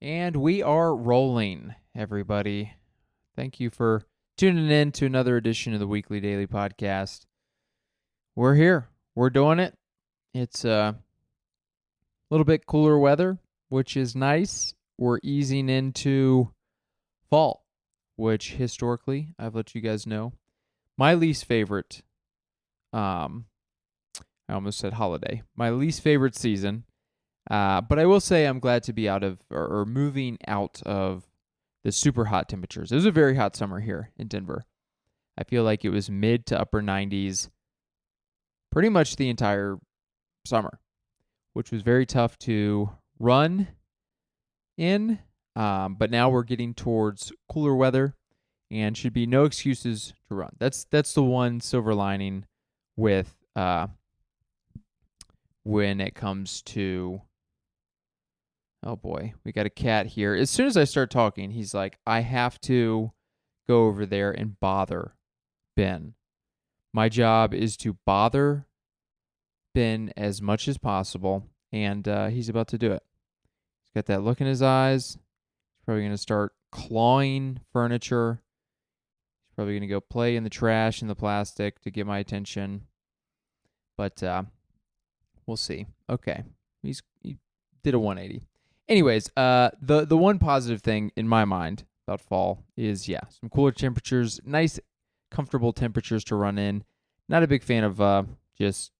And we are rolling, everybody. Thank you for tuning in to another edition of the Weekly Daily Podcast. We're here. We're doing it. It's a little bit cooler weather, which is nice. We're easing into fall, which historically, I've let you guys know, my least favorite, I almost said holiday, my least favorite season. But I will say I'm glad to be out of or moving out of the super hot temperatures. It was a very hot summer here in Denver. I feel like it was mid to upper 90s pretty much the entire summer, which was very tough to run in. But now we're getting towards cooler weather and should be no excuses to run. That's the one silver lining with when it comes to. Oh boy, we got a cat here. As soon as I start talking, he's like, I have to go over there and bother Ben. My job is to bother Ben as much as possible, and he's about to do it. He's got that look in his eyes. He's probably going to start clawing furniture. He's probably going to go play in the trash and the plastic to get my attention. But we'll see. Okay, he did a 180. Anyways, the one positive thing in my mind about fall is, some cooler temperatures, nice, comfortable temperatures to run in. Not a big fan of just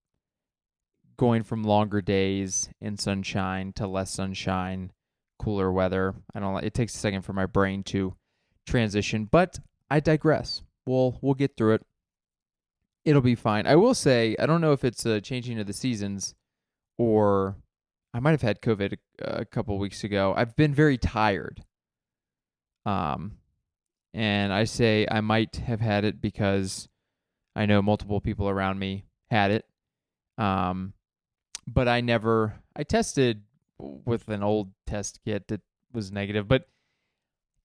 going from longer days in sunshine to less sunshine, cooler weather. It takes a second for my brain to transition, but I digress. We'll get through it. It'll be fine. I will say, I don't know if it's a changing of the seasons or I might have had COVID a couple weeks ago. I've been very tired. And I say I might have had it because I know multiple people around me had it. But I tested with an old test kit that was negative. But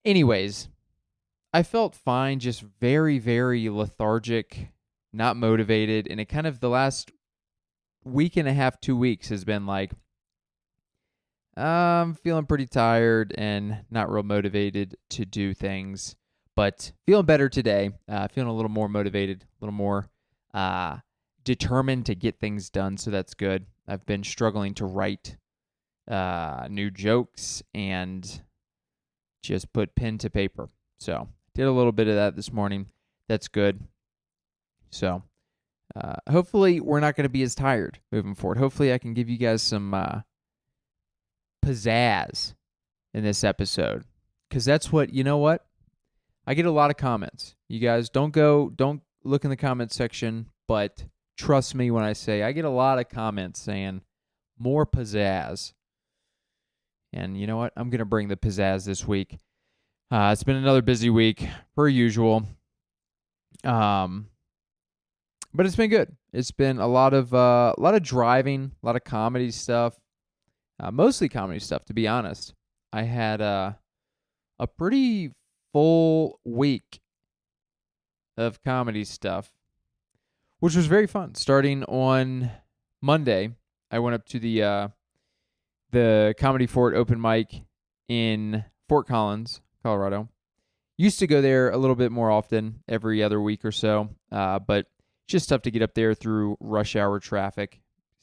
anyways, I felt fine, just very, very lethargic, not motivated. And it kind of the last week and a half, 2 weeks has been like, I'm feeling pretty tired and not real motivated to do things, but feeling better today. Feeling a little more motivated, a little more determined to get things done, so that's good. I've been struggling to write new jokes and just put pen to paper. So did a little bit of that this morning. That's good. So hopefully we're not going to be as tired moving forward. Hopefully I can give you guys some pizzazz in this episode, because that's what, you know what? I get a lot of comments. You guys don't look in the comments section, but trust me when I say I get a lot of comments saying more pizzazz. And you know what? I'm going to bring the pizzazz this week. It's been another busy week, per usual. But it's been good. It's been a lot of driving, a lot of comedy stuff. Mostly comedy stuff, to be honest. I had a pretty full week of comedy stuff, which was very fun. Starting on Monday, I went up to the Comedy Fort open mic in Fort Collins, Colorado. Used to go there a little bit more often, every other week or so, but it's just tough to get up there through rush hour traffic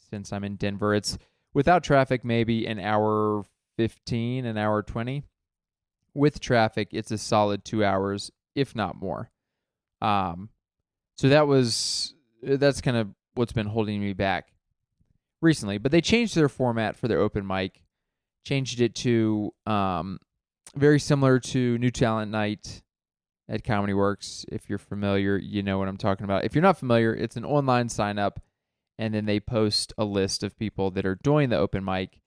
since I'm in Denver. It's without traffic, maybe an hour 15, an hour 20. With traffic, it's a solid 2 hours, if not more. So that's kind of what's been holding me back recently. But they changed their format for their open mic, changed it to very similar to New Talent Night at Comedy Works. If you're familiar, you know what I'm talking about. If you're not familiar, it's an online sign up. And then they post a list of people that are doing the open mic,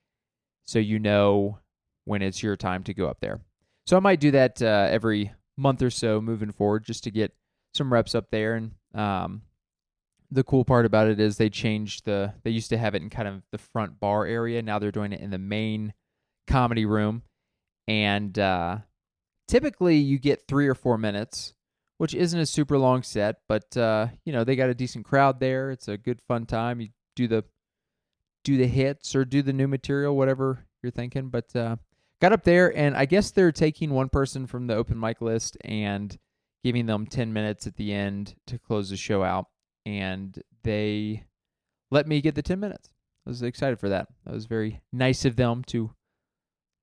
so you know when it's your time to go up there. So I might do that every month or so moving forward, just to get some reps up there. And the cool part about it is they used to have it in kind of the front bar area. Now they're doing it in the main comedy room. And typically you get 3 or 4 minutes, which isn't a super long set, but they got a decent crowd there. It's a good fun time. You do the hits or do the new material, whatever you're thinking. But got up there, and I guess they're taking one person from the open mic list and giving them 10 minutes at the end to close the show out. And they let me get the 10 minutes. I was excited for that. That was very nice of them to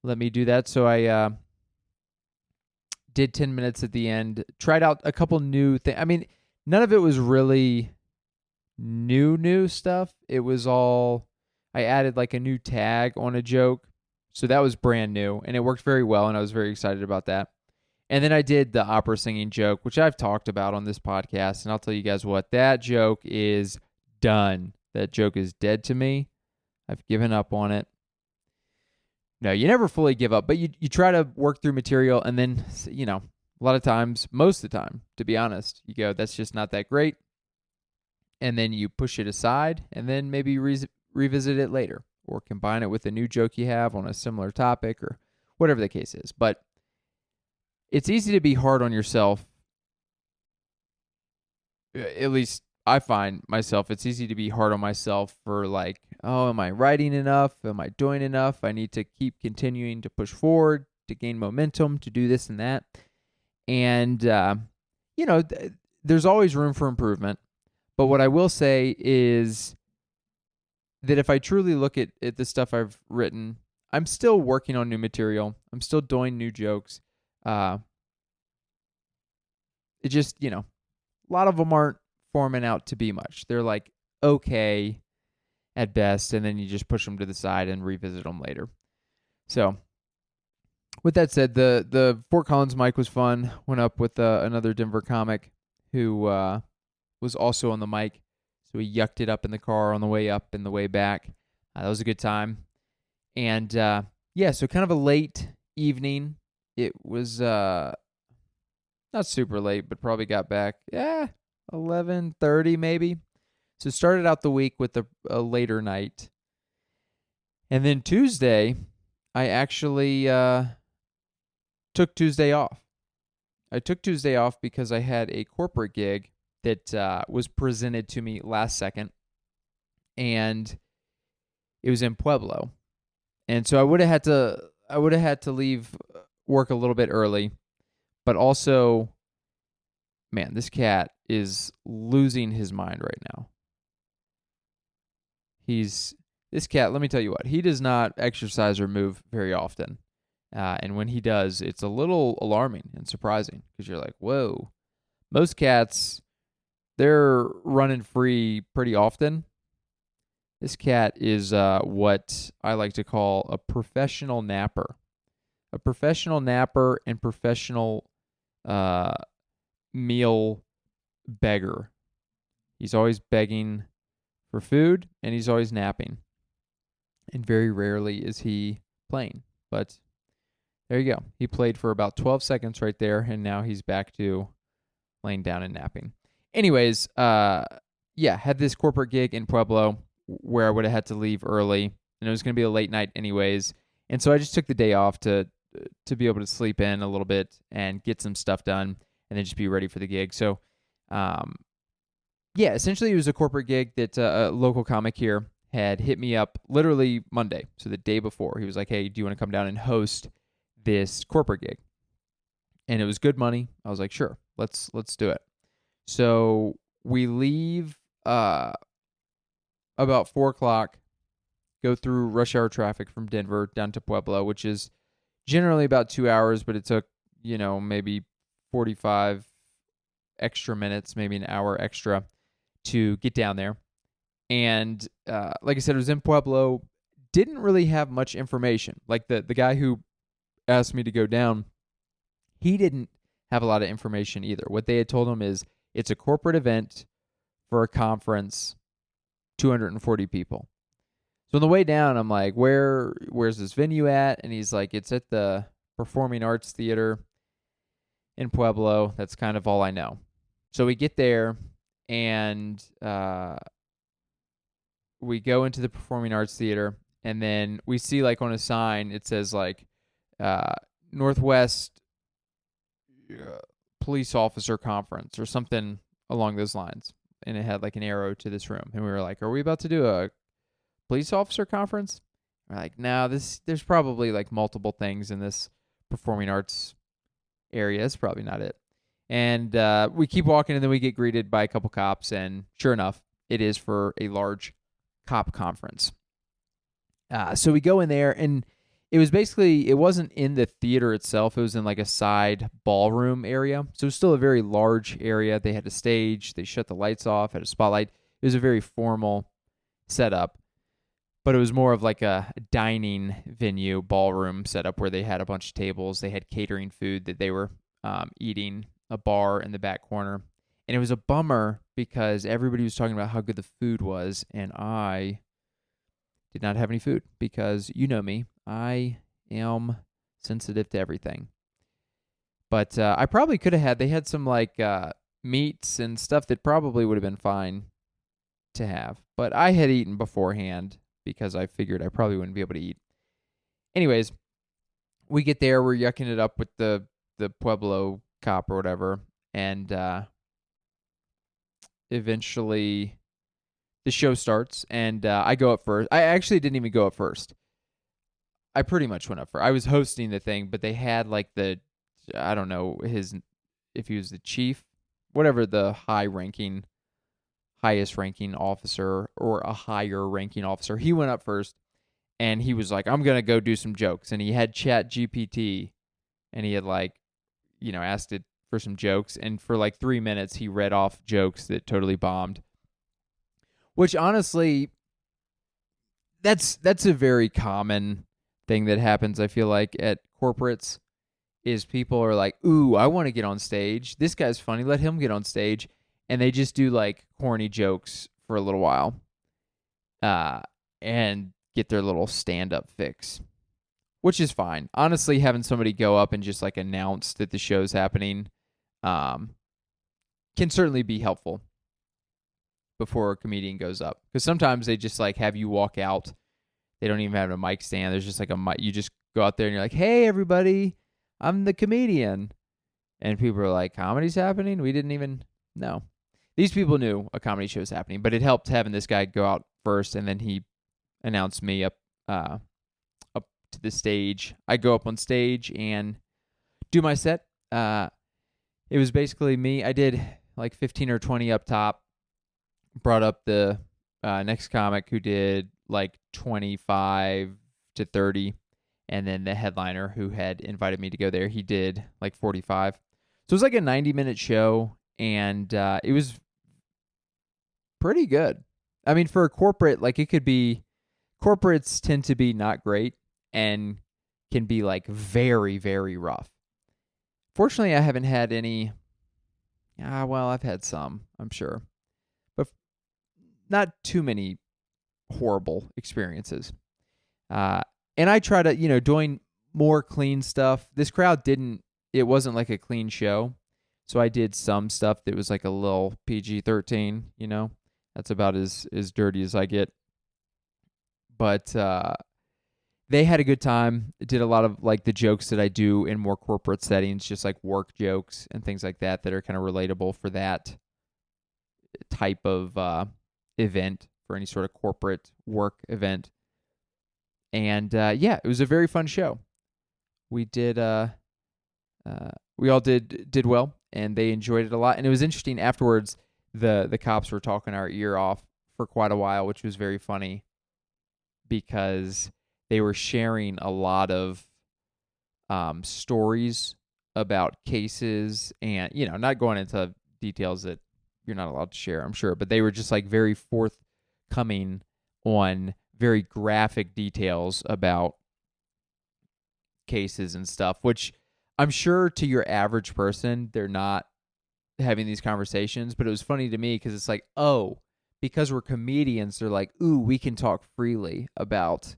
let me do that. So I did 10 minutes at the end, tried out a couple new things. I mean, none of it was really new stuff. It was all, I added like a new tag on a joke. So that was brand new, and it worked very well, and I was very excited about that. And then I did the opera singing joke, which I've talked about on this podcast, and I'll tell you guys what, that joke is done. That joke is dead to me. I've given up on it. No, you never fully give up, but you try to work through material, and then, you know, a lot of times, most of the time, to be honest, you go, that's just not that great, and then you push it aside, and then maybe revisit it later, or combine it with a new joke you have on a similar topic, or whatever the case is. But it's easy to be hard on yourself. At least I find myself, it's easy to be hard on myself for like, oh, am I writing enough? Am I doing enough? I need to keep continuing to push forward, to gain momentum, to do this and that. And, you know, there's always room for improvement. But what I will say is that if I truly look at the stuff I've written, I'm still working on new material. I'm still doing new jokes. It just, you know, a lot of them aren't forming out to be much. They're like okay at best, and then you just push them to the side and revisit them later. So with that said, the Fort Collins mic was fun. Went up with another Denver comic who was also on the mic. So we yucked it up in the car on the way up and the way back. That was a good time. And yeah, so kind of a late evening. It was not super late, but probably got back 11:30 maybe. So started out the week with a later night. And then Tuesday, I actually took Tuesday off. I took Tuesday off because I had a corporate gig that was presented to me last second, and it was in Pueblo. And so I would have had to leave work a little bit early, but also, man, this cat is losing his mind right now. This cat, let me tell you what, he does not exercise or move very often. And when he does, it's a little alarming and surprising because you're like, whoa. Most cats, they're running free pretty often. This cat is what I like to call a professional napper. A professional napper and professional meal beggar. He's always begging for food, and he's always napping. And very rarely is he playing. But there you go. He played for about 12 seconds right there, and now he's back to laying down and napping. Anyways, yeah, had this corporate gig in Pueblo where I would have had to leave early, and it was going to be a late night anyways. And so I just took the day off to be able to sleep in a little bit and get some stuff done and then just be ready for the gig. So, yeah, essentially it was a corporate gig that a local comic here had hit me up literally Monday, so the day before. He was like, hey, do you want to come down and host this corporate gig? And it was good money. I was like, sure, let's do it. So we leave about 4 o'clock, go through rush hour traffic from Denver down to Pueblo, which is generally about 2 hours, but it took, maybe 45 extra minutes, maybe an hour extra to get down there. And like I said, it was in Pueblo. Didn't really have much information. Like the guy who asked me to go down, he didn't have a lot of information either. What they had told him is it's a corporate event for a conference, 240 people. So on the way down, I'm like, where's this venue at? And he's like, it's at the Performing Arts Theater in Pueblo. That's kind of all I know. So we get there, and we go into the Performing Arts Theater, and then we see like on a sign, it says like Northwest Police Officer Conference or something along those lines. And it had like an arrow to this room. And we were like, are we about to do a police officer conference? We're like, no, there's probably like multiple things in this performing arts area. It's probably not it. And we keep walking, and then we get greeted by a couple cops, and sure enough, it is for a large cop conference. So we go in there, and it wasn't in the theater itself. It was in like a side ballroom area. So it was still a very large area. They had a stage. They shut the lights off, had a spotlight. It was a very formal setup, but it was more of like a dining venue, ballroom setup where they had a bunch of tables. They had catering food that they were eating, a bar in the back corner. And it was a bummer because everybody was talking about how good the food was, and I did not have any food because you know me. I am sensitive to everything. But I probably could have had, they had some like meats and stuff that probably would have been fine to have. But I had eaten beforehand because I figured I probably wouldn't be able to eat. Anyways, we get there, we're yucking it up with the Pueblo cop or whatever, and eventually the show starts, and I go up first. I actually didn't even go up first. I pretty much went up first. I was hosting the thing, but they had like I don't know if he was the chief, whatever the highest ranking officer or a higher ranking officer. He went up first, and he was like, I'm going to go do some jokes. And he had Chat GPT, and he had asked it for some jokes. And for like 3 minutes, he read off jokes that totally bombed. Which honestly, that's a very common thing that happens, I feel like, at corporates, is people are like, ooh, I want to get on stage. This guy's funny. Let him get on stage. And they just do like corny jokes for a little while and get their little stand-up fix, which is fine. Honestly, having somebody go up and just like announce that the show's happening can certainly be helpful before a comedian goes up. Because sometimes they just like have you walk out. They don't even have a mic stand. There's just like a mic. You just go out there and you're like, hey, everybody, I'm the comedian. And people are like, comedy's happening? We didn't even know. These people knew a comedy show was happening, but it helped having this guy go out first, and then he announced me up to the stage. I go up on stage and do my set. It was basically me. I did like 15 or 20 up top, brought up the next comic who did like 25 to 30, and then the headliner who had invited me to go there, he did like 45. So it was like a 90-minute show, and it was pretty good. I mean, for a corporate, like corporates tend to be not great and can be like very, very rough. Fortunately, I haven't had any. Well, I've had some, I'm sure, but not too many horrible experiences. And I try to, doing more clean stuff. This crowd it wasn't like a clean show. So I did some stuff that was like a little PG-13, That's about as dirty as I get. But they had a good time. Did a lot of like the jokes that I do in more corporate settings, just like work jokes and things like that are kind of relatable for that type of event, for any sort of corporate work event. And it was a very fun show. We did we all did well, and they enjoyed it a lot. And it was interesting afterwards. The cops were talking our ear off for quite a while, which was very funny because they were sharing a lot of stories about cases, and not going into details that you're not allowed to share, I'm sure, but they were just like very forthcoming on very graphic details about cases and stuff, which I'm sure to your average person, they're not having these conversations, but it was funny to me because it's like, oh, because we're comedians, they're like, ooh, we can talk freely about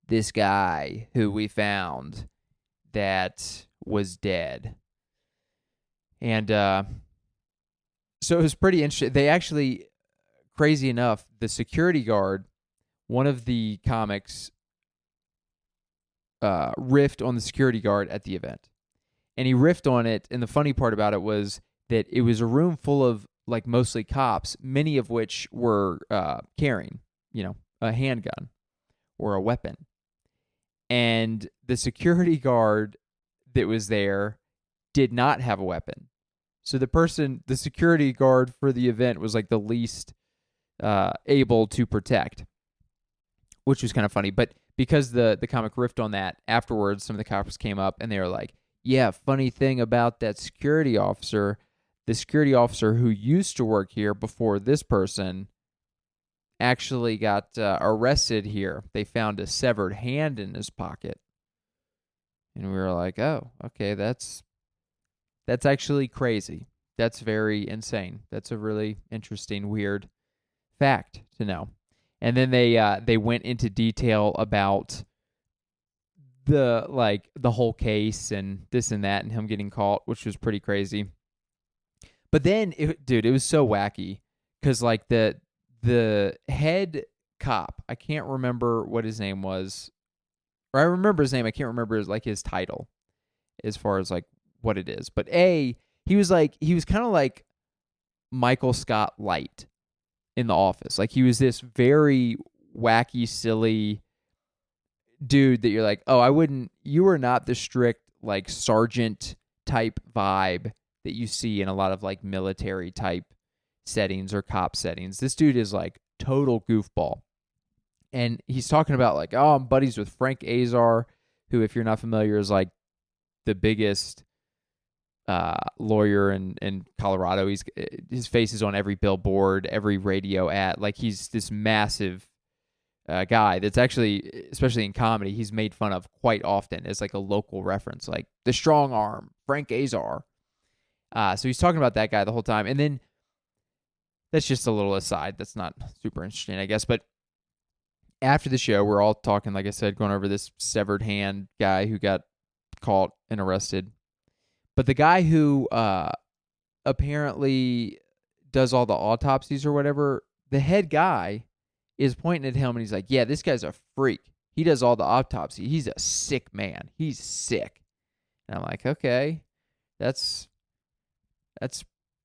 this guy who we found that was dead. And so it was pretty interesting. They actually, crazy enough, the security guard, one of the comics, riffed on the security guard at the event. And he riffed on it, and the funny part about it was that it was a room full of like mostly cops, many of which were carrying, a handgun, or a weapon. And the security guard that was there did not have a weapon. So the security guard for the event was like the least able to protect, which was kind of funny. But because the comic riffed on that, afterwards some of the cops came up and they were like, yeah, funny thing about that security officer, the security officer who used to work here before this person actually got arrested here. They found a severed hand in his pocket. And we were like, oh, okay, that's actually crazy. That's very insane. That's a really interesting, weird fact to know. And then they went into detail about the whole case and this and that and him getting caught, which was pretty crazy. But then, it was so wacky because like the head cop, I can't remember what his name was, or I remember his name, I can't remember his title as far as like what it is. But he was kind of like Michael Scott Light in The Office. Like he was this very wacky, silly dude that you're like, oh, you are not the strict like sergeant type vibe that you see in a lot of like military type settings or cop settings. This dude is like total goofball. And he's talking about like, oh, I'm buddies with Frank Azar, who, if you're not familiar, is like the biggest lawyer in Colorado. His face is on every billboard, every radio ad. Like he's this massive guy that's actually, especially in comedy, he's made fun of quite often as like a local reference, like the strong arm, Frank Azar. So he's talking about that guy the whole time. And then that's just a little aside. That's not super interesting, I guess. But after the show, we're all talking, like I said, going over this severed hand guy who got caught and arrested. But the guy who apparently does all the autopsies or whatever, the head guy is pointing at him and he's like, yeah, this guy's a freak. He does all the autopsy. He's a sick man. He's sick. And I'm like, okay, that's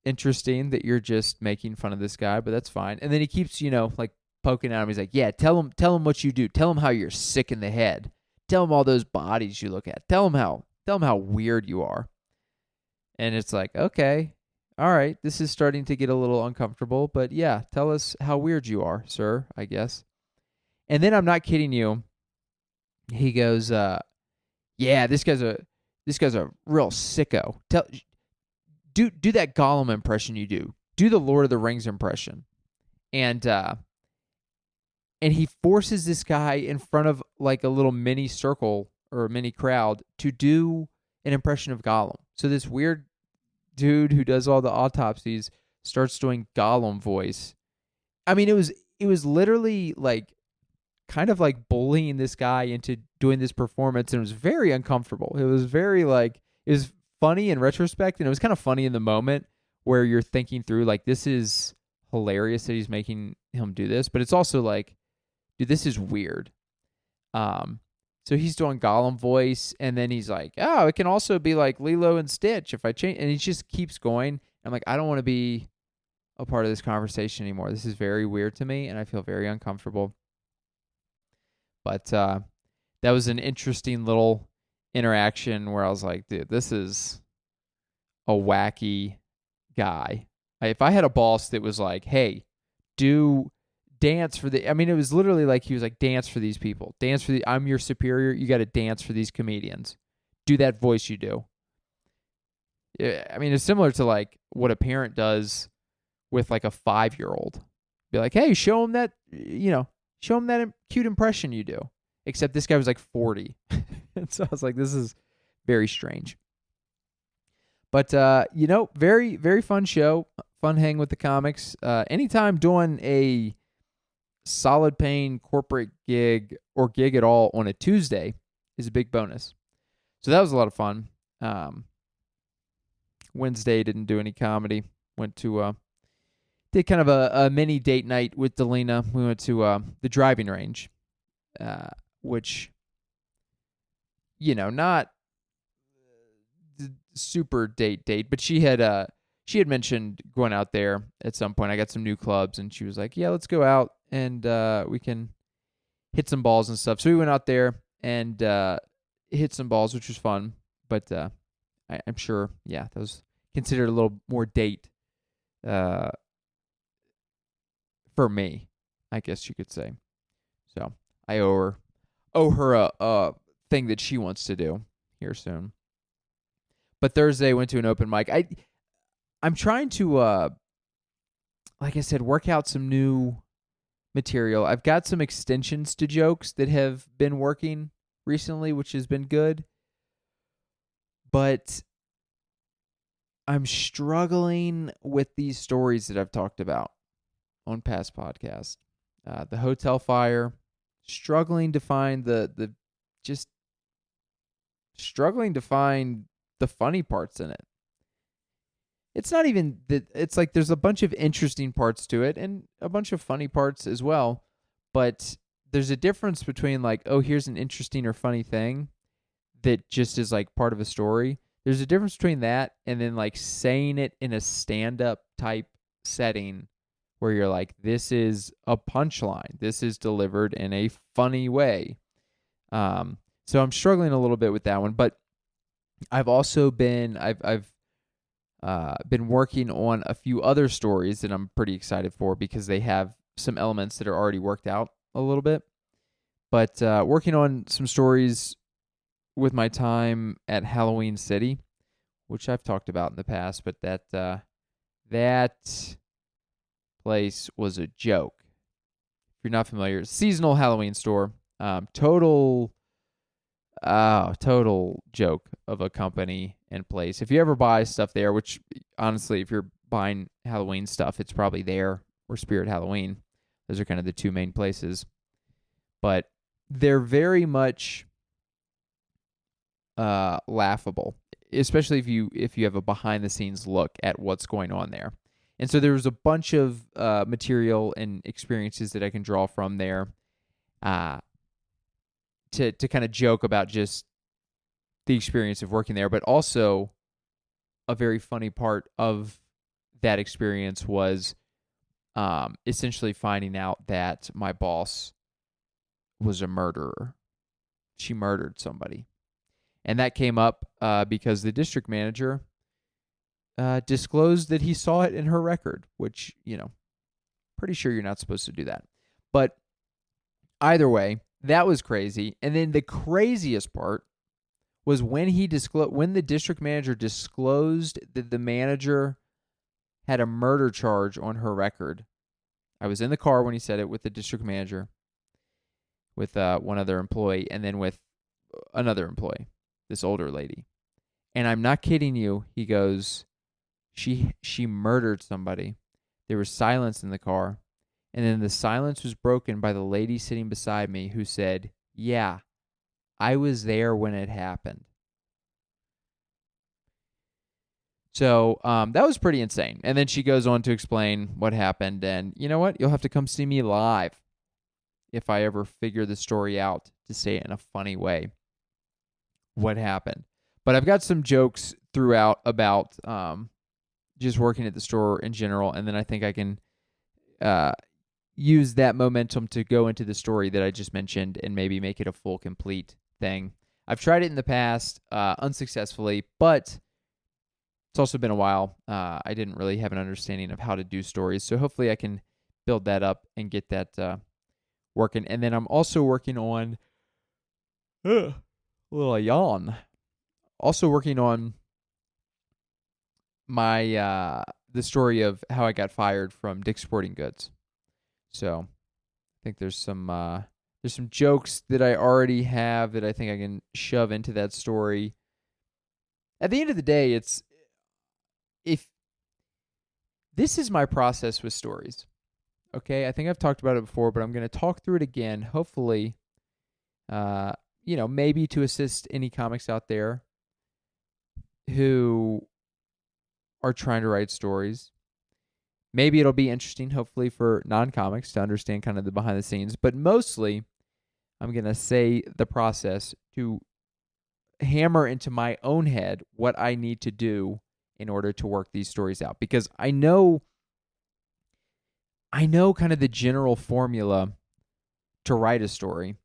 interesting that you're just making fun of this guy, but that's fine. And then he keeps, like poking at him. He's like, yeah, tell him what you do. Tell him how you're sick in the head. Tell him all those bodies you look at. Tell him how weird you are. And it's like, okay, all right, this is starting to get a little uncomfortable, but yeah, tell us how weird you are, sir, I guess. And then I'm not kidding you. He goes, yeah, this guy's a real sicko. Do that Gollum impression you do. Do the Lord of the Rings impression. And he forces this guy in front of like a little mini circle or a mini crowd to do an impression of Gollum. So this weird dude who does all the autopsies starts doing Gollum voice. I mean, it was literally like kind of like bullying this guy into doing this performance, and it was very uncomfortable. It was very like, it was funny in retrospect, and it was kind of funny in the moment where you're thinking through like, this is hilarious that he's making him do this, but it's also like, dude, this is weird. So he's doing Gollum voice, and then he's like, oh, it can also be like Lilo and Stitch if I change, and he just keeps going. I'm like, I don't want to be a part of this conversation anymore. This is very weird to me, and I feel very uncomfortable. But that was an interesting little interaction where I was like, dude, this is a wacky guy. If I had a boss that was like, hey, dance for the, I mean, it was literally like, he was like, dance for these people. I'm your superior. You got to dance for these comedians. Do that voice you do. I mean, it's similar to like what a parent does with like a 5-year-old. Be like, hey, show them that cute impression you do. Except this guy was like 40. And so I was like, this is very strange. But, very, very fun show. Fun hang with the comics. Anytime doing a solid paying corporate gig or gig at all on a Tuesday is a big bonus. So that was a lot of fun. Wednesday didn't do any comedy. Went to did kind of a mini date night with Dailey. We went to the driving range, which, not super date, but she had mentioned going out there at some point. I got some new clubs, and she was like, yeah, let's go out and we can hit some balls and stuff. So we went out there and hit some balls, which was fun. But I'm sure, that was considered a little more date for me, I guess you could say. So I owe her a thing that she wants to do here soon. But Thursday went to an open mic. I'm trying to like I said, work out some new material. I've got some extensions to jokes that have been working recently, which has been good. But I'm struggling with these stories that I've talked about on past podcasts. The hotel fire, struggling to find struggling to find the funny parts in it. It's not even that, it's like there's a bunch of interesting parts to it and a bunch of funny parts as well. But there's a difference between like, oh, here's an interesting or funny thing that just is like part of a story. There's a difference between that and then like saying it in a stand-up type setting where you're like, this is a punchline. This is delivered in a funny way. So I'm struggling a little bit with that one, but I've also been working on a few other stories that I'm pretty excited for because they have some elements that are already worked out a little bit. But working on some stories with my time at Halloween City, which I've talked about in the past, but that place was a joke. If you're not familiar, seasonal Halloween store, total joke of a company and place. If you ever buy stuff there, which honestly, if you're buying Halloween stuff, it's probably there or Spirit Halloween. Those are kind of the two main places. But they're very much laughable, especially if you have a behind the scenes look at what's going on there. And so there was a bunch of material and experiences that I can draw from there to kind of joke about just the experience of working there, but also a very funny part of that experience was essentially finding out that my boss was a murderer. She murdered somebody. And that came up because the district manager disclosed that he saw it in her record, which, pretty sure you're not supposed to do that. But either way, that was crazy. And then the craziest part was when the district manager disclosed that the manager had a murder charge on her record. I was in the car when he said it with the district manager, with one other employee, and then with another employee, this older lady. And I'm not kidding you. He goes, she murdered somebody. There was silence in the car. And then the silence was broken by the lady sitting beside me who said, "Yeah, I was there when it happened." So that was pretty insane. And then she goes on to explain what happened. And you know what? You'll have to come see me live if I ever figure the story out to say it in a funny way, what happened. But I've got some jokes throughout about just working at the store in general. And then I think I can use that momentum to go into the story that I just mentioned and maybe make it a full, complete thing. I've tried it in the past unsuccessfully, but it's also been a while. I didn't really have an understanding of how to do stories, so hopefully I can build that up and get that working. And then I'm also working on a little yawn. Also working on my the story of how I got fired from Dick's Sporting Goods. So I think there's some jokes that I already have that I think I can shove into that story. At the end of the day, if this is my process with stories. Okay, I think I've talked about it before, but I'm going to talk through it again. Hopefully, maybe to assist any comics out there who are trying to write stories. Maybe it'll be interesting, hopefully, for non-comics to understand kind of the behind the scenes. But mostly, I'm going to say the process to hammer into my own head what I need to do in order to work these stories out. Because I know kind of the general formula to write a story,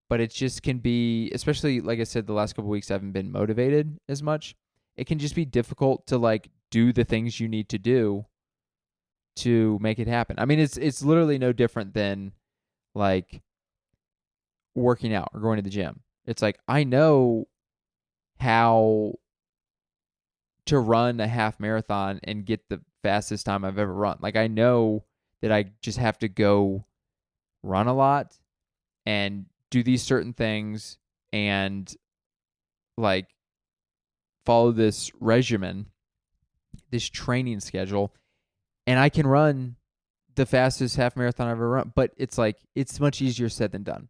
but it just can be, especially like I said, the last couple of weeks I haven't been motivated as much. It can just be difficult to like do the things you need to do to make it happen. I mean, it's literally no different than like working out or going to the gym. It's like I know how to run a half marathon and get the fastest time I've ever run. Like I know that I just have to go run a lot and do these certain things and like follow this regimen, this training schedule, and I can run the fastest half marathon I've ever run. But it's like it's much easier said than done.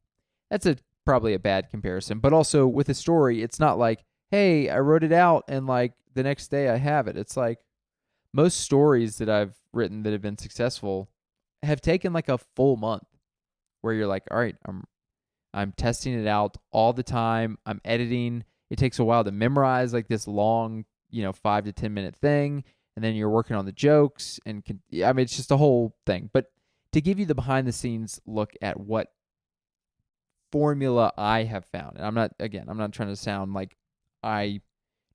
That's probably a bad comparison. But also with a story, it's not like, hey, I wrote it out and like the next day I have it. It's like most stories that I've written that have been successful have taken like a full month where you're like, all right, I'm testing it out all the time. I'm editing. It takes a while to memorize like this long, 5 to 10 minute thing. And then you're working on the jokes and I mean, it's just a whole thing. But to give you the behind the scenes look at what formula I have found, and I'm not trying to sound like I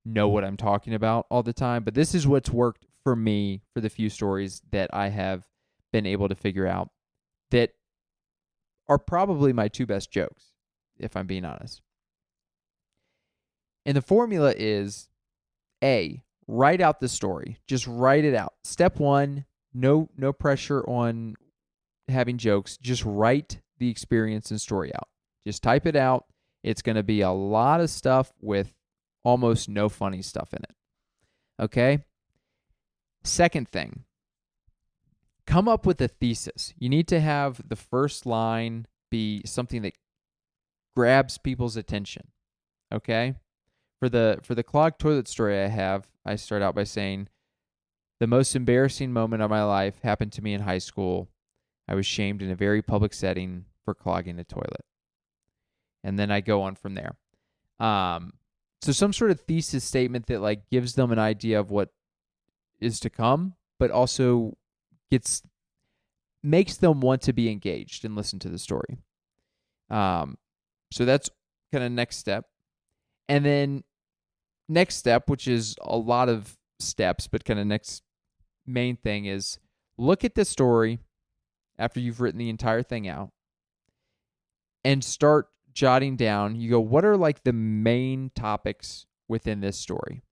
know what I'm talking about all the time, but this is what's worked for me for the few stories that I have been able to figure out that are probably my two best jokes, if I'm being honest. And the formula is A, write out the story. Just write it out. Step 1, no pressure on having jokes. Just write the experience and story out. Just type it out. It's going to be a lot of stuff with almost no funny stuff in it. Okay? Second thing, come up with a thesis. You need to have the first line be something that grabs people's attention. Okay? For the clogged toilet story I start out by saying, the most embarrassing moment of my life happened to me in high school. I was shamed in a very public setting for clogging a toilet. And then I go on from there. So some sort of thesis statement that like gives them an idea of what is to come, but also makes them want to be engaged and listen to the story. So that's kind of next step. And then next step, which is a lot of steps, but kind of next main thing is look at the story after you've written the entire thing out and start jotting down. You go, what are like the main topics within this story?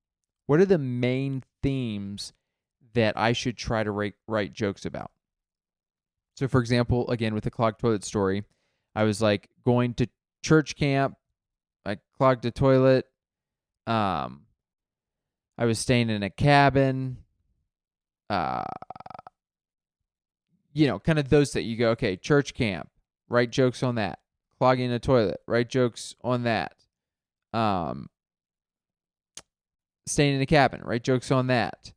What are the main themes that I should try to write jokes about? So for example, again, with the clogged toilet story, I was like going to church camp. I clogged a toilet. I was staying in a cabin. Kind of those that you go, okay, church camp, write jokes on that. Clogging a toilet, write jokes on that. Staying in a cabin, write jokes on that.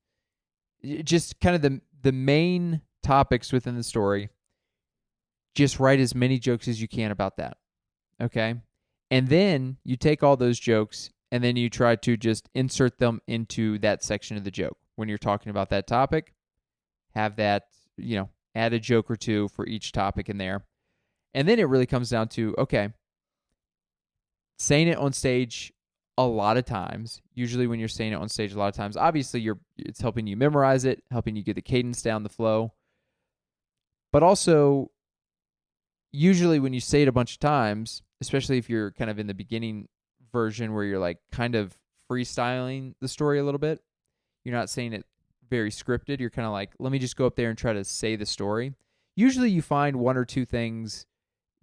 Just kind of the main topics within the story. Just write as many jokes as you can about that. Okay? And then you take all those jokes and then you try to just insert them into that section of the joke. When you're talking about that topic, have that, add a joke or two for each topic in there. And then it really comes down to, okay, saying it on stage a lot of times. Usually when you're saying it on stage a lot of times, obviously it's helping you memorize it, helping you get the cadence down, the flow. But also, usually when you say it a bunch of times, especially if you're kind of in the beginning version where you're like kind of freestyling the story a little bit, you're not saying it very scripted. You're kind of like, let me just go up there and try to say the story. Usually you find one or two things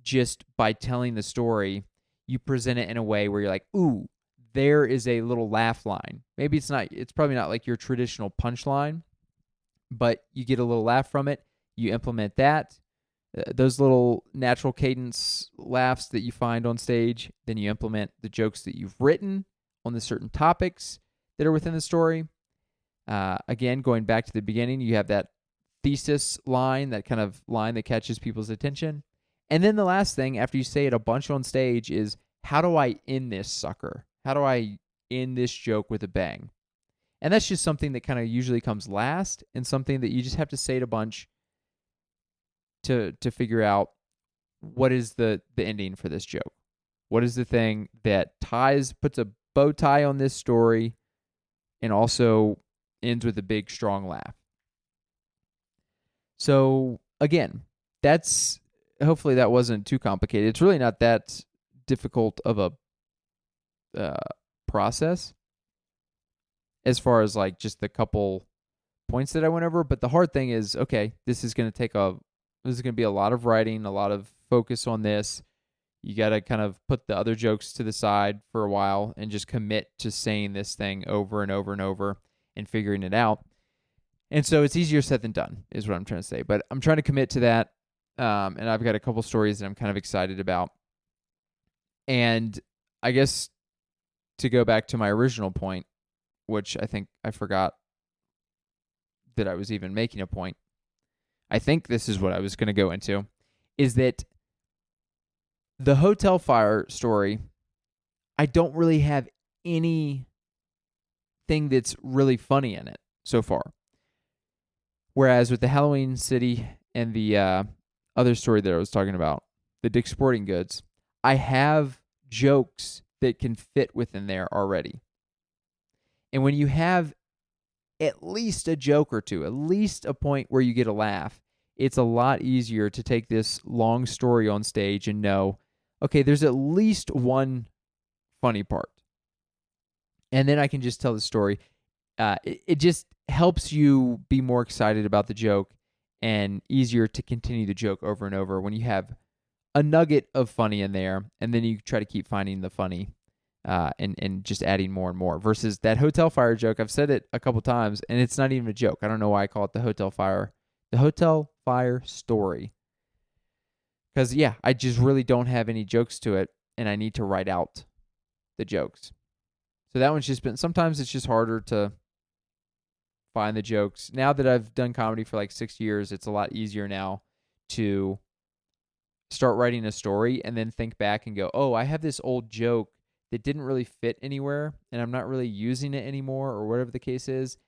just by telling the story. You present it in a way where you're like, ooh, there is a little laugh line. Maybe it's probably not like your traditional punchline, but you get a little laugh from it. You implement that. Those little natural cadence laughs that you find on stage, then you implement the jokes that you've written on the certain topics that are within the story. Again, going back to the beginning, you have that thesis line, that kind of line that catches people's attention. And then the last thing, after you say it a bunch on stage, is how do I end this sucker? How do I end this joke with a bang? And that's just something that kind of usually comes last and something that you just have to say it a bunch to figure out what is the ending for this joke? What is the thing that puts a bow tie on this story and also ends with a big, strong laugh? So again, hopefully that wasn't too complicated. It's really not that difficult of a process as far as like just the couple points that I went over. But the hard thing is, okay, this is going to be a lot of writing, a lot of focus on this. You got to kind of put the other jokes to the side for a while and just commit to saying this thing over and over and over and figuring it out. And so it's easier said than done is what I'm trying to say. But I'm trying to commit to that. And I've got a couple stories that I'm kind of excited about. And I guess to go back to my original point, which I think I forgot that I was even making a point. I think this is what I was going to go into, is that the hotel fire story, I don't really have anything that's really funny in it so far. Whereas with the Halloween City and the other story that I was talking about, the Dick's Sporting Goods, I have jokes that can fit within there already. And when you have at least a joke or two, at least a point where you get a laugh, it's a lot easier to take this long story on stage and know, okay, there's at least one funny part. And then I can just tell the story. It just helps you be more excited about the joke and easier to continue the joke over and over when you have a nugget of funny in there, and then you try to keep finding the funny and just adding more and more. Versus that hotel fire joke, I've said it a couple times, and it's not even a joke. I don't know why I call it the hotel fire story. Because, yeah, I just really don't have any jokes to it, and I need to write out the jokes. So that one's just been, sometimes it's just harder to find the jokes. Now that I've done comedy for like 6 years, it's a lot easier now to start writing a story and then think back and go, oh, I have this old joke that didn't really fit anywhere, and I'm not really using it anymore, or whatever the case is.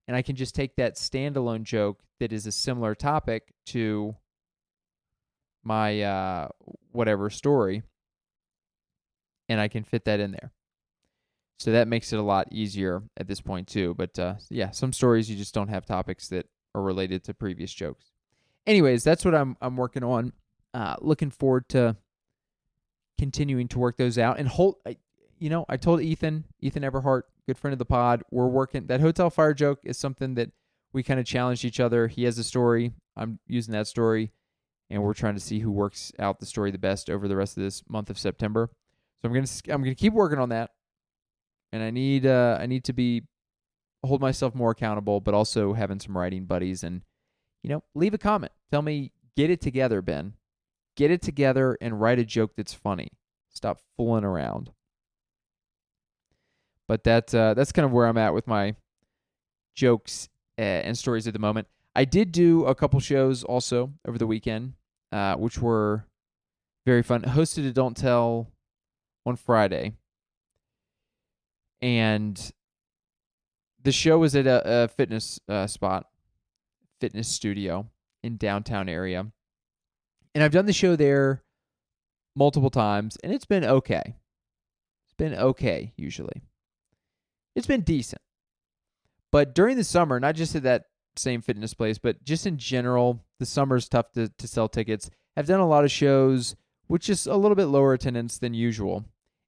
And I can just take that standalone joke that is a similar topic to my whatever story, and I can fit that in there. So that makes it a lot easier at this point too. But yeah, some stories you just don't have topics that are related to previous jokes. Anyways, that's what I'm working on. Looking forward to continuing to work those out. And I told Ethan Everhart, good friend of the pod, we're working, that hotel fire joke is something that we kind of challenged each other. He has a story, I'm using that story, and we're trying to see who works out the story the best over the rest of this month of September. So I'm gonna keep working on that, and I need to hold myself more accountable, but also having some writing buddies. And leave a comment, tell me, get it together, Ben. Get it together and write a joke that's funny. Stop fooling around. But that's kind of where I'm at with my jokes and stories at the moment. I did do a couple shows also over the weekend, which were very fun. Hosted a Don't Tell on Friday. And the show was at a fitness fitness studio in downtown area. And I've done the show there multiple times, and it's been okay. It's been okay, usually. It's been decent. But during the summer, not just at that same fitness place, but just in general, the summer's tough to sell tickets. I've done a lot of shows with just a little bit lower attendance than usual.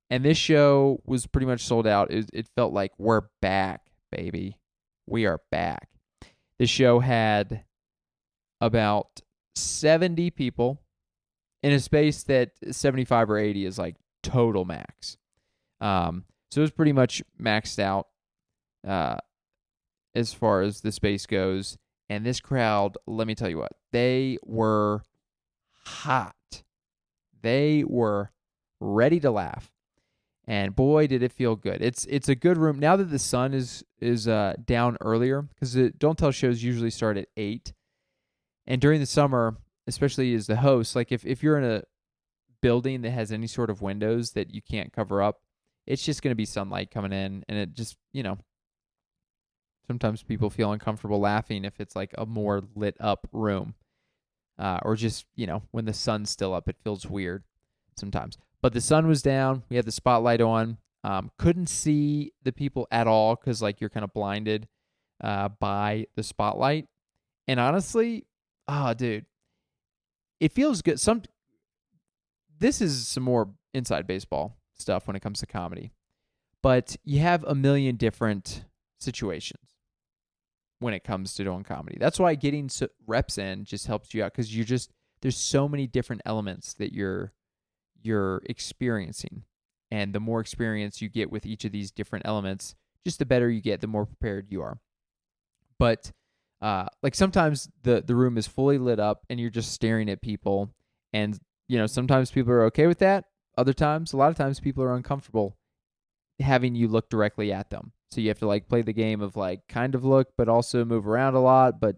And this show was pretty much sold out. It felt like we're back, baby. We are back. The show had about 70 people in a space that 75 or 80 is like total max. So it was pretty much maxed out as far as the space goes. And this crowd, let me tell you what, they were hot. They were ready to laugh. And boy, did it feel good. It's a good room. Now that the sun is down earlier, because Don't Tell shows usually start at 8. And during the summer, especially as the host, like if you're in a building that has any sort of windows that you can't cover up, it's just going to be sunlight coming in. And it just, sometimes people feel uncomfortable laughing if it's like a more lit up room. or just, when the sun's still up, it feels weird sometimes. But the sun was down. We had the spotlight on. Couldn't see the people at all because, like, you're kind of blinded by the spotlight. And honestly, dude, it feels good. This is some more inside baseball stuff when it comes to comedy. But you have a million different situations when it comes to doing comedy. That's why getting reps in just helps you out, because there's so many different elements that you're experiencing. And the more experience you get with each of these different elements, just the better you get, the more prepared you are. But like sometimes the room is fully lit up and you're just staring at people, and sometimes people are okay with that. A lot of times people are uncomfortable having you look directly at them. So you have to like play the game of like kind of look, but also move around a lot, but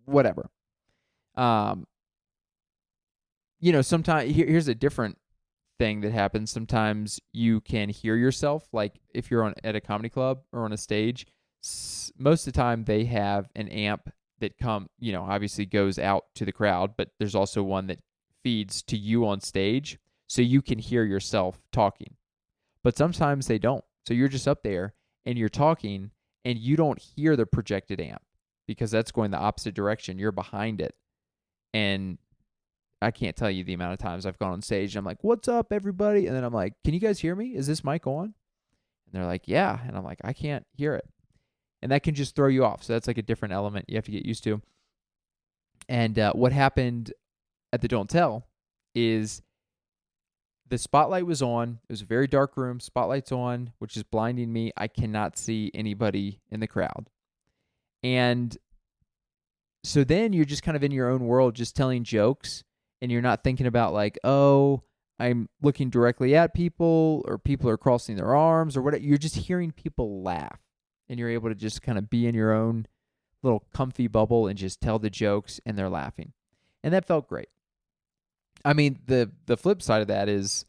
whatever. Sometimes here's a different thing that happens. Sometimes you can hear yourself, like if you're at a comedy club or on a stage. Most of the time they have an amp that obviously goes out to the crowd, but there's also one that feeds to you on stage, so you can hear yourself talking. But sometimes they don't. So you're just up there and you're talking and you don't hear the projected amp because that's going the opposite direction. You're behind it. And I can't tell you the amount of times I've gone on stage and I'm like, "What's up, everybody?" And then I'm like, "Can you guys hear me? Is this mic on?" And they're like, "Yeah." And I'm like, "I can't hear it." And that can just throw you off. So that's like a different element you have to get used to. And what happened at the Don't Tell is the spotlight was on. It was a very dark room. Spotlight's on, which is blinding me. I cannot see anybody in the crowd. And so then you're just kind of in your own world, just telling jokes, and you're not thinking about like, oh, I'm looking directly at people, or people are crossing their arms, or whatever. You're just hearing people laugh, and you're able to just kind of be in your own little comfy bubble and just tell the jokes, and they're laughing. And that felt great. I mean, the flip side of that is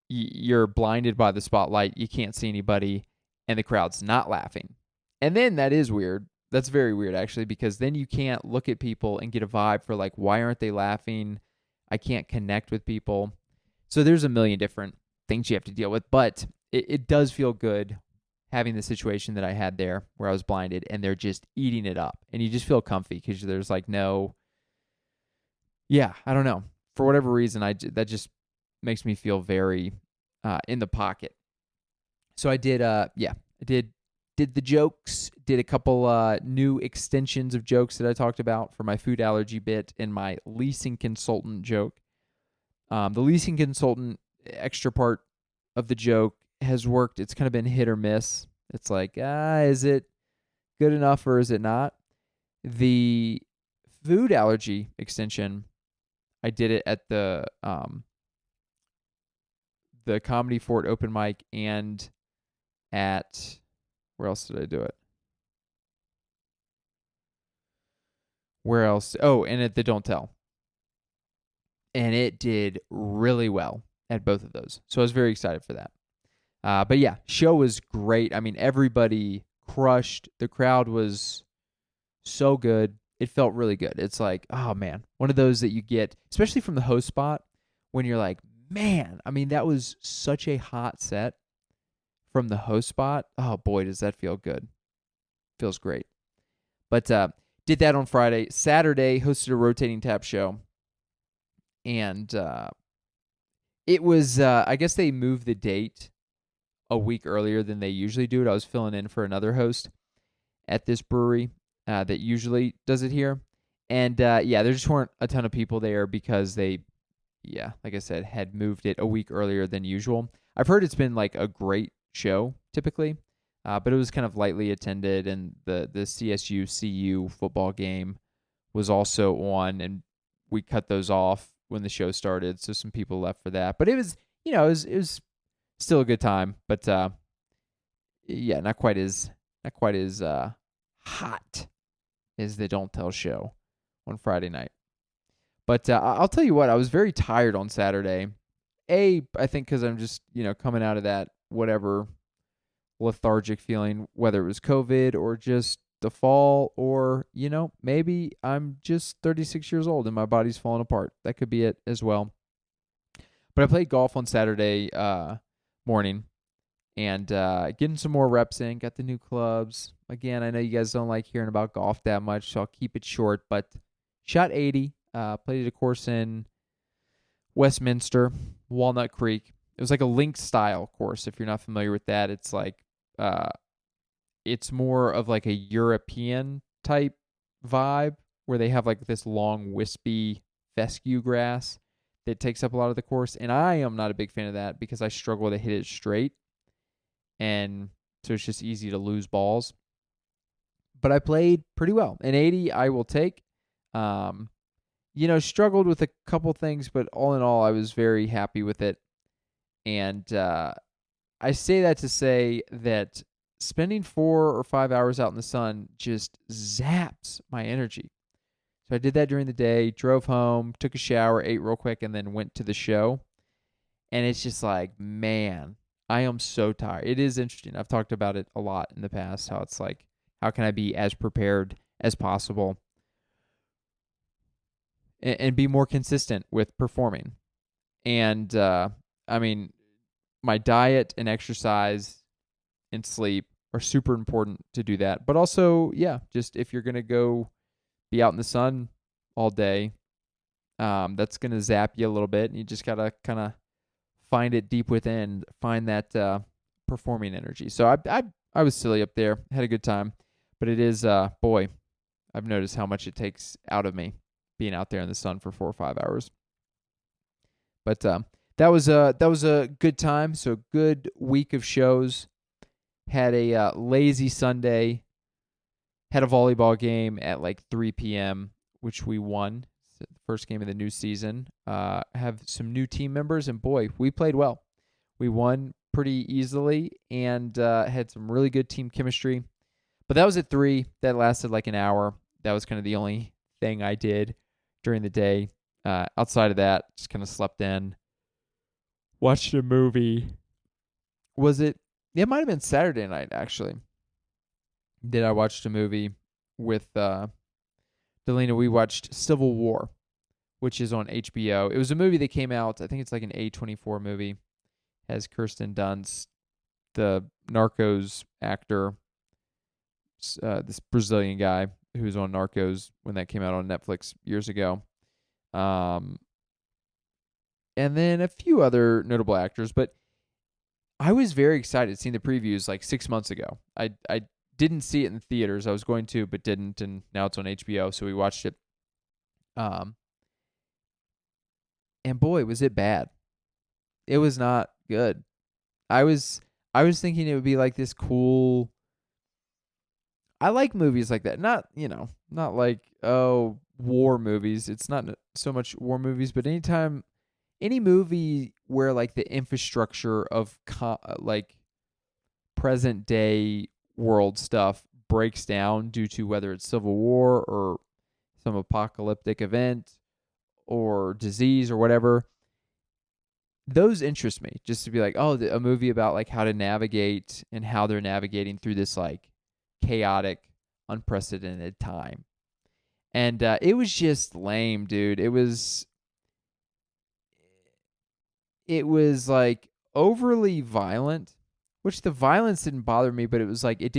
you're blinded by the spotlight. You can't see anybody, and the crowd's not laughing. And then that is weird. That's very weird, actually, because then you can't look at people and get a vibe for like, why aren't they laughing? I can't connect with people. So there's a million different things you have to deal with, but it does feel good having the situation that I had there where I was blinded and they're just eating it up, and you just feel comfy because there's like I don't know. For whatever reason, that just makes me feel very in the pocket. So I did the jokes, did a couple new extensions of jokes that I talked about for my food allergy bit and my leasing consultant joke. The leasing consultant extra part of the joke has worked. It's kind of been hit or miss. It's like, is it good enough or is it not? The food allergy extension, I did it at the Comedy Fort open mic and at, where else did I do it? Where else? Oh, and at the Don't Tell. And it did really well at both of those. So I was very excited for that. But yeah, show was great. I mean, everybody crushed. The crowd was so good. It felt really good. It's like, oh man, one of those that you get, especially from the host spot, when you're like, man, I mean, that was such a hot set from the host spot. Oh boy, does that feel good. Feels great. But did that on Friday. Saturday, hosted a rotating tap show. And it was, I guess they moved the date a week earlier than they usually do it. I was filling in for another host at this brewery that usually does it here. And there just weren't a ton of people there because they, like I said, had moved it a week earlier than usual. I've heard it's been like a great show typically, but it was kind of lightly attended, and the CSU CU football game was also on, and we cut those off when the show started, so some people left for that. But it was, it was still a good time, but not quite as hot as the Don't Tell show on Friday night. But I'll tell you what, I was very tired on Saturday. I think because I'm just, coming out of that whatever lethargic feeling, whether it was COVID or just the fall, or, maybe I'm just 36 years old and my body's falling apart. That could be it as well. But I played golf on Saturday morning and getting some more reps in. Got the new clubs. Again, I know you guys don't like hearing about golf that much, so I'll keep it short. But shot 80. Played at a course in Westminster, Walnut Creek. It was like a link style course. If you're not familiar with that, it's like it's more of like a European type vibe where they have like this long wispy fescue grass that takes up a lot of the course. And I am not a big fan of that because I struggle to hit it straight. And so it's just easy to lose balls. But I played pretty well. An 80 I will take. Struggled with a couple things, but all in all, I was very happy with it. And I say that to say that spending 4 or 5 hours out in the sun just zaps my energy. So I did that during the day, drove home, took a shower, ate real quick, and then went to the show. And it's just like, man, I am so tired. It is interesting. I've talked about it a lot in the past, how it's like, how can I be as prepared as possible and be more consistent with performing? And, my diet and exercise and sleep are super important to do that. But also, just if you're going to go be out in the sun all day, that's going to zap you a little bit. And you just got to kind of find it deep within, find that performing energy. So I was silly up there, had a good time. But it is, boy, I've noticed how much it takes out of me being out there in the sun for 4 or 5 hours. But that was a good time. So good week of shows. Had a lazy Sunday. Had a volleyball game at like 3 p.m., which we won. It's the first game of the new season. Have some new team members, and boy, we played well. We won pretty easily and had some really good team chemistry. But that was at 3. That lasted like an hour. That was kind of the only thing I did during the day. Outside of that, just kind of slept in. Watched a movie. It might have been Saturday night, actually. I watched a movie with Dailey. We watched Civil War, which is on HBO. It was a movie that came out, I think it's like an A24 movie. Has Kirsten Dunst, the Narcos actor, this Brazilian guy who was on Narcos when that came out on Netflix years ago. And then a few other notable actors, but I was very excited seeing the previews like 6 months ago. I didn't see it in the theaters. I was going to, but didn't, and now it's on HBO, so we watched it. And boy, was it bad. It was not good. I was thinking it would be like this cool. I like movies like that. Not like, war movies. It's not so much war movies, but any movie where like the infrastructure of like present day world stuff breaks down due to whether it's civil war or some apocalyptic event or disease or whatever, those interest me. Just to be like, a movie about like how to navigate and how they're navigating through this like chaotic, unprecedented time. And it was just lame, dude. It was like overly violent, which the violence didn't bother me, but it was like it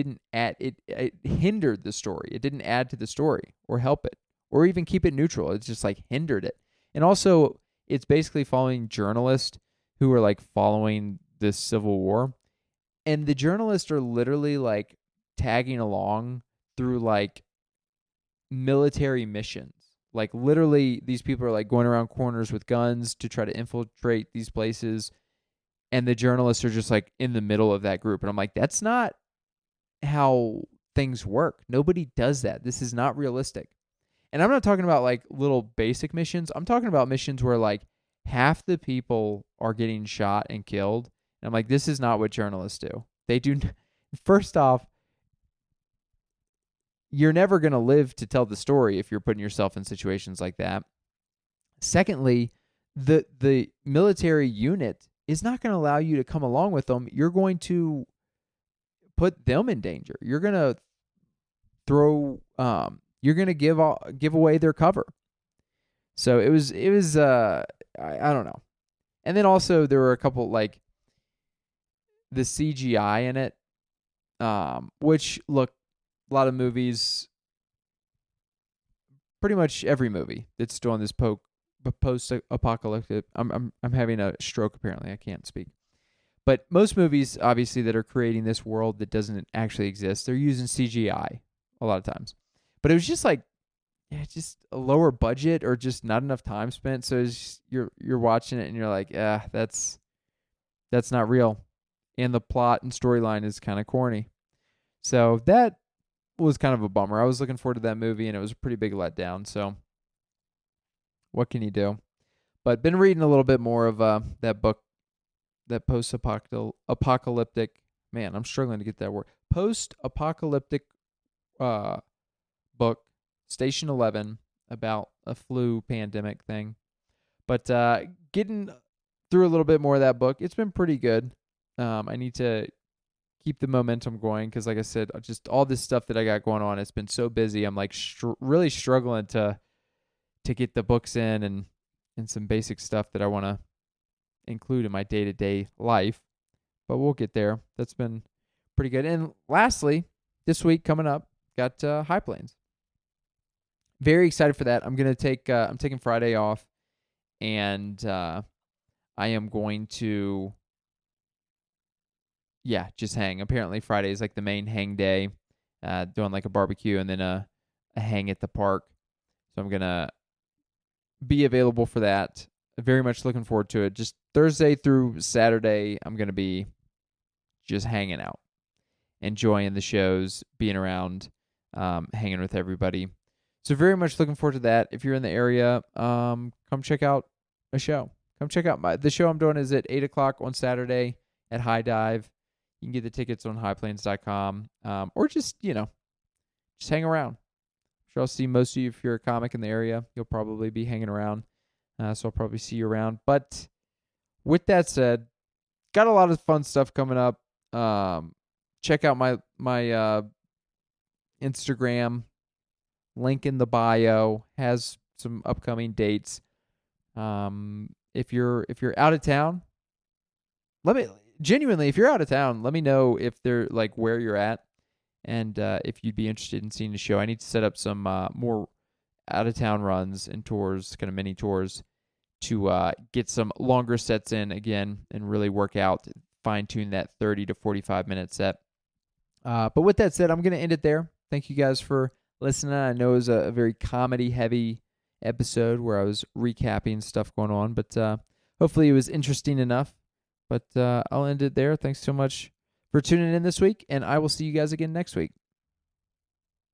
hindered the story. It didn't add to the story or help it or even keep it neutral. It's just like hindered it. And also, it's basically following journalists who are like following this civil war. And the journalists are literally like tagging along through like military missions. Like literally these people are like going around corners with guns to try to infiltrate these places. And the journalists are just like in the middle of that group. And I'm like, that's not how things work. Nobody does that. This is not realistic. And I'm not talking about like little basic missions. I'm talking about missions where like half the people are getting shot and killed. And I'm like, this is not what journalists do. They do. First off, you're never going to live to tell the story if you're putting yourself in situations like that. Secondly, the military unit is not going to allow you to come along with them. You're going to put them in danger. You're going to you're going to give away their cover. So it was I don't know. And then also there were a couple like the CGI in it, which look, a lot of movies, pretty much every movie that's doing this post-apocalyptic. I'm having a stroke apparently. I can't speak. But most movies, obviously, that are creating this world that doesn't actually exist, they're using CGI a lot of times. But it was just like, just a lower budget or just not enough time spent. So it's just, you're watching it and you're like, that's not real, and the plot and storyline is kind of corny. So that was kind of a bummer. I was looking forward to that movie, and it was a pretty big letdown. So what can you do? But been reading a little bit more of that book, that post-apocalyptic. Man, I'm struggling to get that word. Post-apocalyptic book, Station 11, about a flu pandemic thing. But getting through a little bit more of that book, it's been pretty good. I need to keep the momentum going because, like I said, just all this stuff that I got going on, it's been so busy. I'm like really struggling to get the books in and some basic stuff that I want to include in my day-to-day life. But we'll get there. That's been pretty good. And lastly, this week coming up, got High Plains. Very excited for that. I'm taking Friday off, and I am going to just hang. Apparently Friday is like the main hang day, doing like a barbecue and then a hang at the park. So I'm going to be available for that. Very much looking forward to it. Just Thursday through Saturday, I'm going to be just hanging out, enjoying the shows, being around, hanging with everybody. So very much looking forward to that. If you're in the area, come check out a show. Come check out the show I'm doing is at 8 o'clock on Saturday at High Dive. You can get the tickets on highplains.com, or just hang around. I'm sure I'll see most of you if you're a comic in the area. You'll probably be hanging around, so I'll probably see you around. But with that said, got a lot of fun stuff coming up. Check out my Instagram. Link in the bio has some upcoming dates. If you're out of town, if you're out of town, let me know if they're like where you're at, and if you'd be interested in seeing the show. I need to set up some more out of town runs and tours, kind of mini tours, to get some longer sets in again and really work out, fine tune that 30 to 45 minute set. But with that said, I'm going to end it there. Thank you guys for listening. I know it was a very comedy heavy episode where I was recapping stuff going on, but hopefully it was interesting enough. But I'll end it there. Thanks so much for tuning in this week, and I will see you guys again next week.